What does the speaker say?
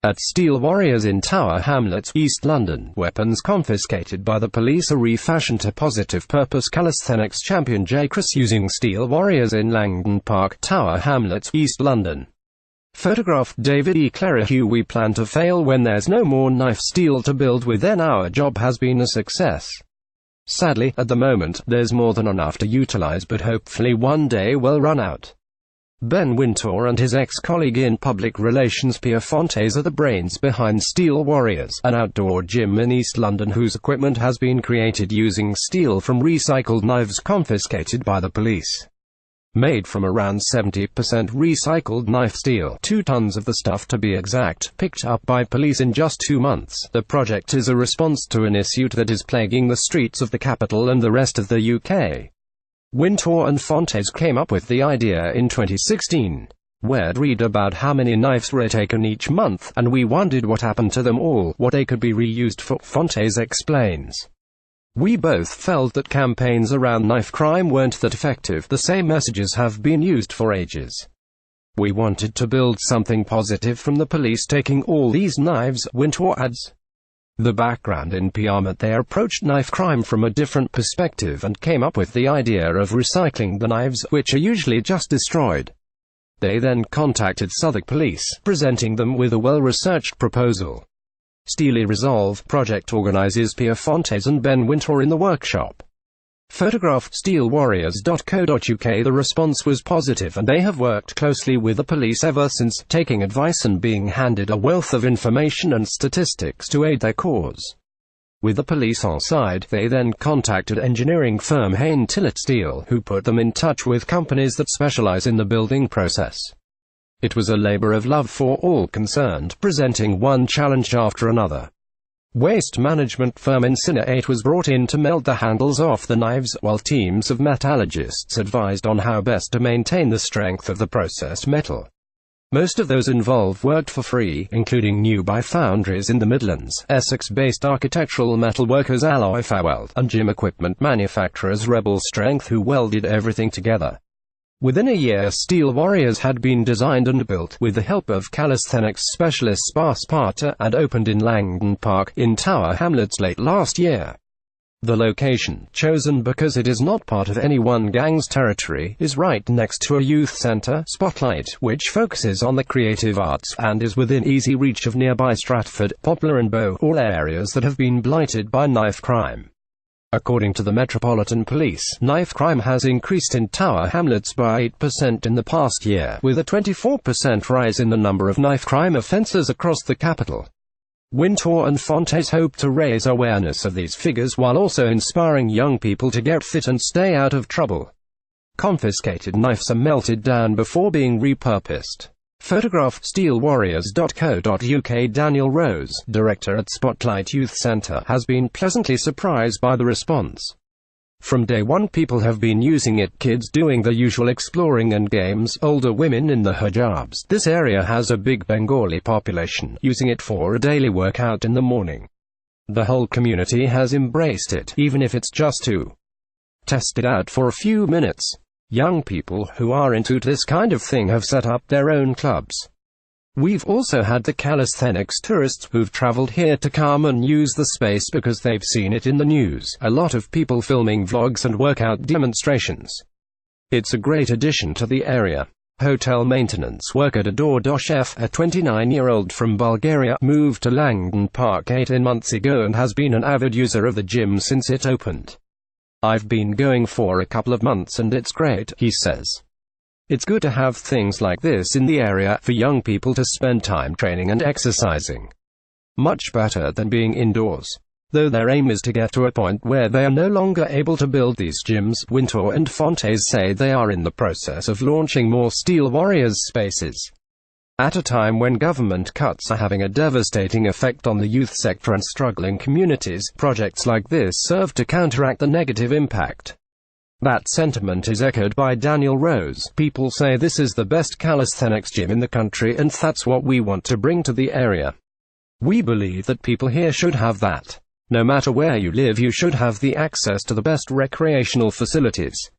At Steel Warriors in Tower Hamlets, East London, weapons confiscated by the police are refashioned to positive-purpose calisthenics champion J. Chris using Steel Warriors in Langdon Park, Tower Hamlets, East London. Photograph David E. Clerihew. We plan to fail when there's no more knife steel to build with, then our job has been a success. Sadly, at the moment, there's more than enough to utilize, but hopefully one day we'll run out. Ben Wintour and his ex-colleague in public relations Pierre Fontes are the brains behind Steel Warriors, an outdoor gym in East London whose equipment has been created using steel from recycled knives confiscated by the police. Made from around 70% recycled knife steel, 2 tons of the stuff to be exact, picked up by police in just 2 months, the project is a response to an issue that is plaguing the streets of the capital and the rest of the UK. Wintour and Fontes came up with the idea in 2016. We'd read about how many knives were taken each month, and we wondered what happened to them all, what they could be reused for, Fontes explains. We both felt that campaigns around knife crime weren't that effective. The same messages have been used for ages. We wanted to build something positive from the police taking all these knives, Wintour adds. The background in PR meant they approached knife crime from a different perspective and came up with the idea of recycling the knives, which are usually just destroyed. They then contacted Southwark Police, presenting them with a well-researched proposal. Steely Resolve project organizes Pierre Fontes and Ben Wintour in the workshop. Photograph steelwarriors.co.uk. The response was positive and they have worked closely with the police ever since, taking advice and being handed a wealth of information and statistics to aid their cause. With the police on side, they then contacted engineering firm Hain Tillett Steel, who put them in touch with companies that specialize in the building process. It was a labor of love for all concerned, presenting one challenge after another. Waste management firm Incinerate was brought in to melt the handles off the knives, while teams of metallurgists advised on how best to maintain the strength of the processed metal. Most of those involved worked for free, including Newby Foundries in the Midlands, Essex-based architectural metalworkers Alloy Faweld, and gym equipment manufacturers Rebel Strength, who welded everything together. Within a year, Steel Warriors had been designed and built, with the help of calisthenics specialist Sparta, and opened in Langdon Park, in Tower Hamlets late last year. The location, chosen because it is not part of any one gang's territory, is right next to a youth centre, Spotlight, which focuses on the creative arts, and is within easy reach of nearby Stratford, Poplar and Bow, all areas that have been blighted by knife crime. According to the Metropolitan Police, knife crime has increased in Tower Hamlets by 8% in the past year, with a 24% rise in the number of knife crime offences across the capital. Wintour and Fontes hope to raise awareness of these figures while also inspiring young people to get fit and stay out of trouble. Confiscated knives are melted down before being repurposed. Photograph steelwarriors.co.uk. Daniel Rose, director at Spotlight Youth Centre, has been pleasantly surprised by the response. From day one, people have been using it, kids doing the usual exploring and games, older women in the hijabs. This area has a big Bengali population, using it for a daily workout in the morning. The whole community has embraced it, even if it's just to test it out for a few minutes. Young people who are into this kind of thing have set up their own clubs. We've also had the calisthenics tourists who've traveled here to come and use the space because they've seen it in the news. A lot of people filming vlogs and workout demonstrations. It's a great addition to the area. Hotel maintenance worker Dordosh, a 29-year-old from Bulgaria, moved to Langdon Park 18 months ago and has been an avid user of the gym since it opened. I've been going for a couple of months and it's great, he says. It's good to have things like this in the area, for young people to spend time training and exercising. Much better than being indoors. Though their aim is to get to a point where they are no longer able to build these gyms, Wintour and Fontes say they are in the process of launching more Steel Warriors spaces. At a time when government cuts are having a devastating effect on the youth sector and struggling communities, projects like this serve to counteract the negative impact. That sentiment is echoed by Daniel Rose. People say this is the best calisthenics gym in the country and that's what we want to bring to the area. We believe that people here should have that. No matter where you live, you should have the access to the best recreational facilities.